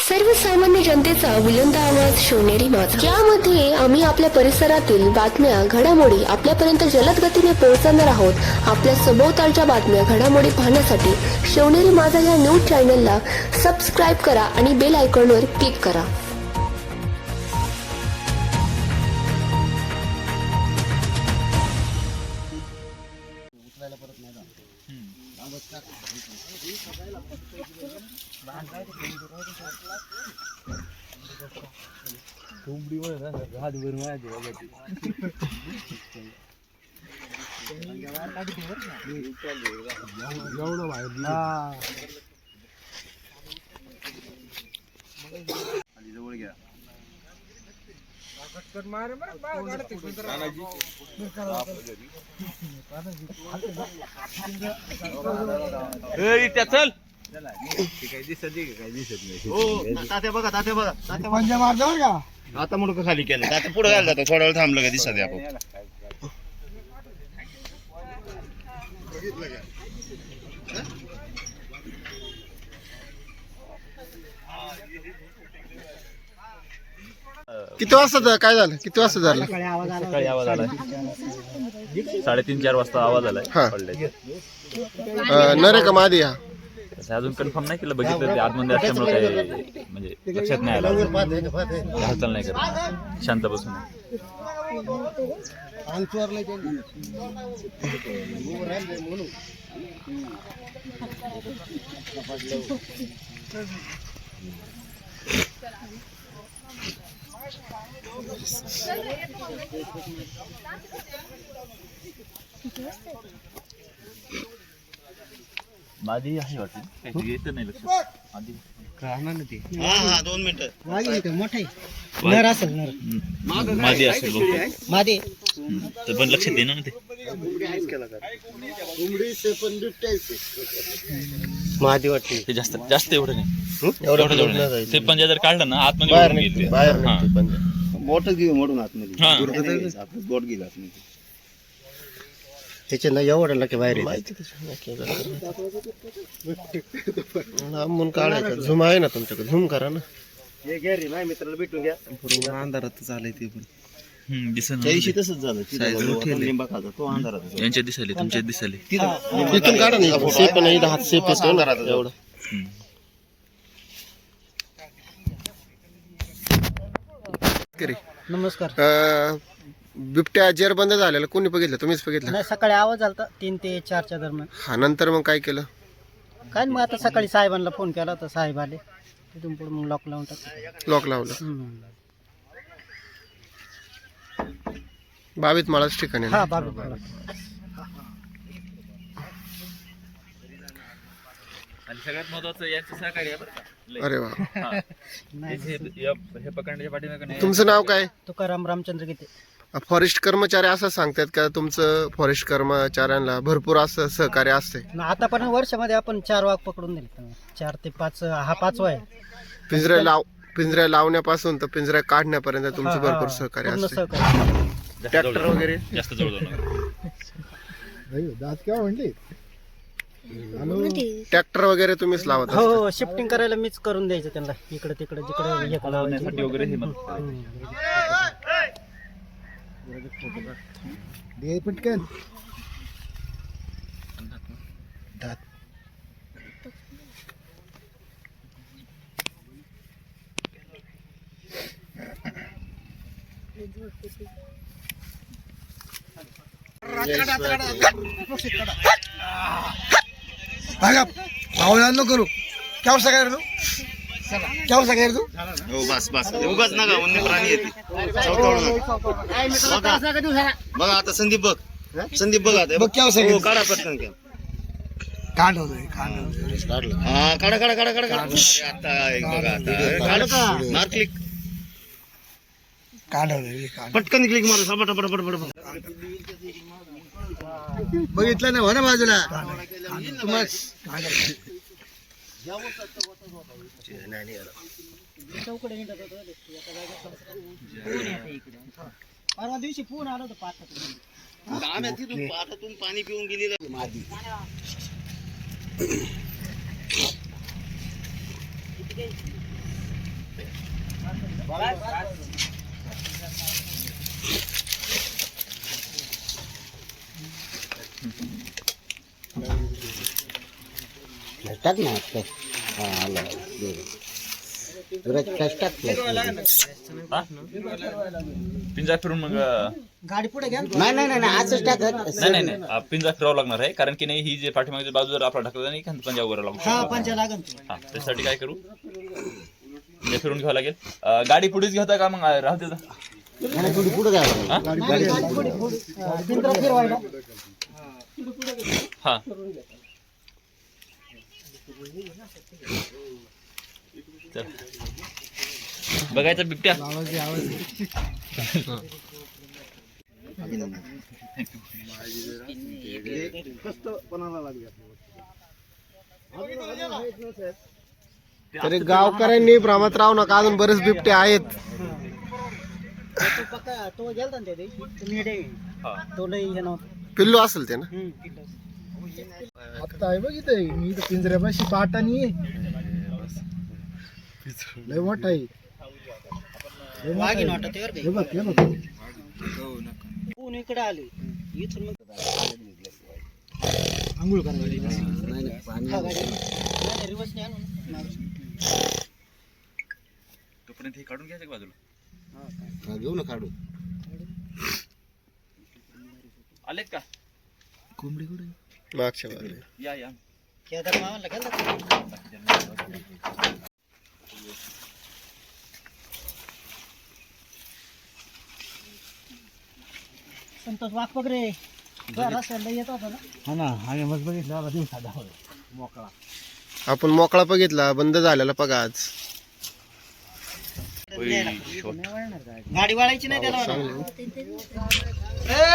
सर्वसामान्य जनतेचा बुलंद आवाज शिवनेरी माझा, ज्यामध्ये आम्ही आपल्या परिसरातील बातम्या घडामोडी आपल्यापर्यंत जलद गतीने पोहोचवणार आहोत। आपल्या सभोवतालच्या बातम्या घडामोडी पाहण्यासाठी शिवनेरी माझा या न्यूज चॅनलला सबस्क्राईब करा आणि बेल आयकॉनवर क्लिक करा। चल आता मुडकं खाली केलं आता पुढे घायला जातो थोडा वेळ थांबलं का दिसत आपण किती वाजता काय झालं? किती वाजता झालं? सकाळी आवाज आलाय 3:30-4 वाजता आवाज आलाय हा. पडले नर का मादी हा? अजून कन्फर्म नाही केलं, बघितलं ते आतमध्ये असल्यामुळे काही म्हणजे लक्षात नाही आलं, हालचाल नाही करत, शांत बसून मादी आहे वाटतं, काहीतरी येत नाही लक्षात आधी हा 2 मिनिटं मादी असेल मादी तर पण लक्षात येणार ना ते मादी वाटते ते जास्त जास्त एवढं नाही, एवढं नाही. ते पंजा जर काढलं ना आतमध्ये बाहेर उडून गेली निघते, ते. बाहेर हा. निघते पंजा. बोटच घेऊ मोडून आतमध्ये हा. आपलं बोट गेलं आतमध्ये त्याच्या नाही एवढं लके बाहेर येते. माहिती लांबून काढायचं. झूम आहे ना तुमच्याकडे? झूम करा ना. माझ्या मित्राला भेटून घ्या अंधारात चालय ते पण. दिसेना. त्या दिवशी तसंच झालं तिथं लिंबा खाजा तो अंधारात यांच्या दिसाले तुमच्यात दिसाले इथून काढा ना. सेप नाही, हात सेप येतो ना एवढं. नमस्कार. बिबट्या जेर बंद झालेला कोणी बघितलं? तुम्हीच बघितलं? नाही, सकाळी आवाज आलता 3 ते 4च्या दरम्यान. हा, नंतर मग काय केलं? काय मग आता सकाळी साहेबांना फोन केला तर साहेब आले, तिथून पुढे मग लॉक लावून टाकलं. लॉक लावलं. बावीत माळाच ठिकाणी ना? हा बाबा आणि सगळ्यात महत्वाचं यांचं सहकार्य आहे बरं का. लय. अरे वा. हा. हे पकडण्याच्या पाठीमागे नाही. तुमचं नाव काय? तुकाराम रामचंद्र गीते. फॉरेस्ट कर्मचारी असं सांगतात का तुमचं? फॉरेस्ट कर्मचाऱ्यांना भरपूर असं सहकार्य असते? आतापर्यंत वर्षामध्ये आपण 4 वाघ पकडून दिले. 4 ते 5 हा 5वा आहे. पिंजऱ्या लावण्यापासून तर पिंजऱ्या काढण्यापर्यंत तुमचं भरपूर सहकार्य पूर्ण असते. सहकार्य. ट्रॅक्टर वगैरे? जास्त जवळ जाऊ नका. ट्रॅक्टर वगैरे तुम्हीच लावत हो असता? हो, शिफ्टिंग करायला मीच करून द्यायचं त्यांना. इकडे तिकडे जिकडे हे लावण्यासाठी वगैरे हे मदत करा. पटकन. करू क्या सगळ्या तू क्या सगळ्या तू हो बस बस उगाच नका वन्य प्राणी येते बघा आता संदीप बघ बघ आता बघ क्या हो, काढा पटकन घ्या हा काढा काढा काढा काढा काढा आता एक बघा आता काढा का मार क्लिक पटकन क्लिक मारू सपाटा पटापट बघितलं ना बाजूला परवा दिवशी फोन आला होता पाठातून पाणी पिऊन गेलेलं मादी टाक ना आलं टाक पिंजा फिरून मग गाडी पुढे घ्या नाही नाही नाही असंच टाकत नाही पिंजा फिरावं लागणार आहे, कारण की नाही ही जे पाठीमागची बाजू जर आपला ढकलला नाही एखादा पंजा वगैरे लागू हा शकतो. पंचा लागन हा त्यासाठी काय करू, हे फिरून घ्यावं लागेल. गाडी पुढेच घेता का मग राहू देता? थोडी पुढे घ्या फिरवायला हा चल बघायचा बिबट्या. तरी गावकऱ्यांनी भ्रमात राहू नका, अजून बरेच बिबटे आहेत. तो पक्का तो गेलता ना त्या दिवशी निडे तो लई हे नव्हतं पिल्लू असेल ते ना. आता आहे बघ इथे मी इथं पिंजऱ्यापाशी पाटानी लय मोठा आहे. वाघीण वाटत बरं हे बघ हे बघ कोण इकडे आले इथून मग आंघोळ करायला रिवर्स नाही आणून तोपर्यंत हे काढून घ्यायचं का बाजूला? घेऊ ना काढू आलेत का? कोंबडी कुठे मागच्या बाजूला. या केदार मामाला गेला संतोष वाघ पगरे रस्त्याला येत होता ना. हा ना आम्ही मग बघितलं आला दिवसा मोकळा. आपण मोकळा बघितला, बंद झालेला बघा आज. गाडी वाळायची नाही त्याला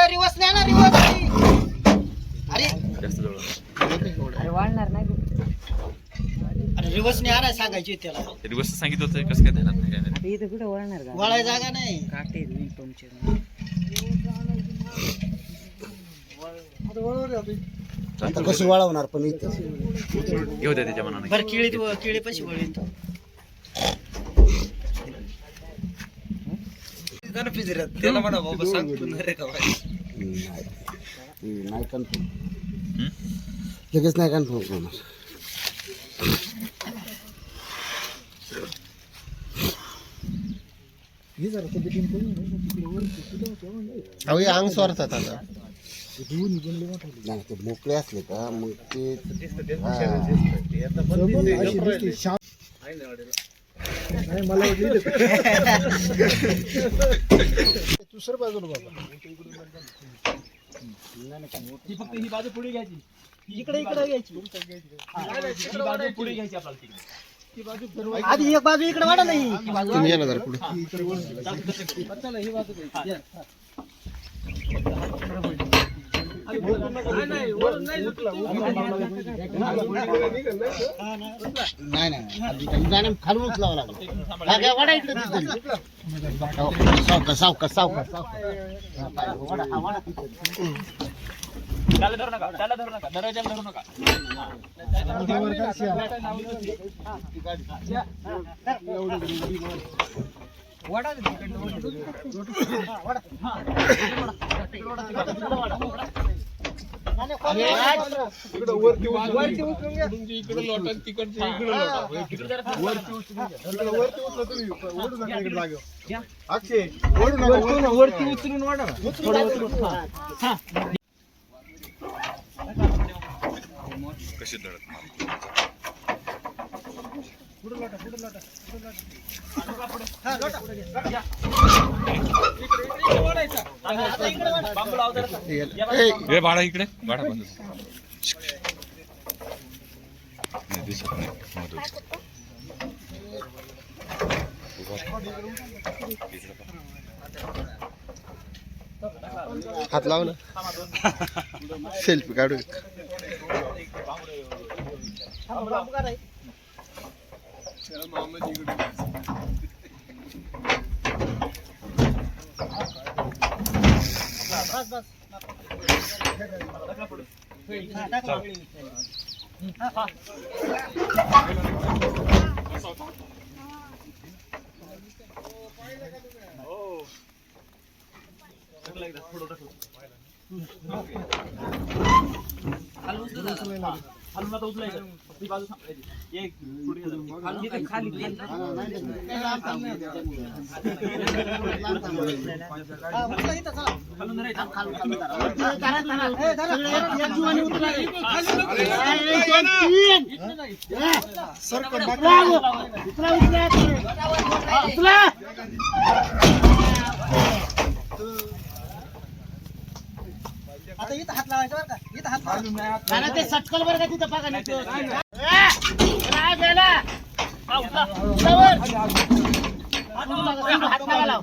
रिवर्स नाही ना रिवर्स अरे जास्त जवळ अरे रिवर्स नाही आणाय सांगायची त्याला तरी गोष्ट सांगितलं होतं, कसं काय ध्यानात नाही काय नाही. वळाय जागा नाही आता कशी वळवणार पण इथं घेऊ द्या त्याच्या मनाने. बरं किळी पशी वळीन नाही कन्फर्म लगेच नाही कन्फर्म होणार. हे जरा तब्येतीने करून अहो हे अंग सोडतात आता. नाही ते मोकळे असले का मग ते मला दुसरं बाजूला बाबा फक्त ही बाजू पुढे घ्यायची इकडे घ्यायची पुढे घ्यायची आपल्याला तिकडे. आधी एक बाजू इकडे वाढा नाही तुम्ही या ना जरा पुढे. नाही नाही खालून उचलावं लागलं. वाडा इकडे सावकाश त्याला धरू नका, दरवाजाला धरू नका. वरती उचलून वाढा कशी धडक ए, बाळा इकडे बाळा बंद दिसत नाही. हात लाव ना, सेल्फी काढू. आता इथं हात लावायचा बरं का, इथं हात लावायचा. नाही, ते सटकल बरं का तिथं बघा नाही तो. हात लावा लाव.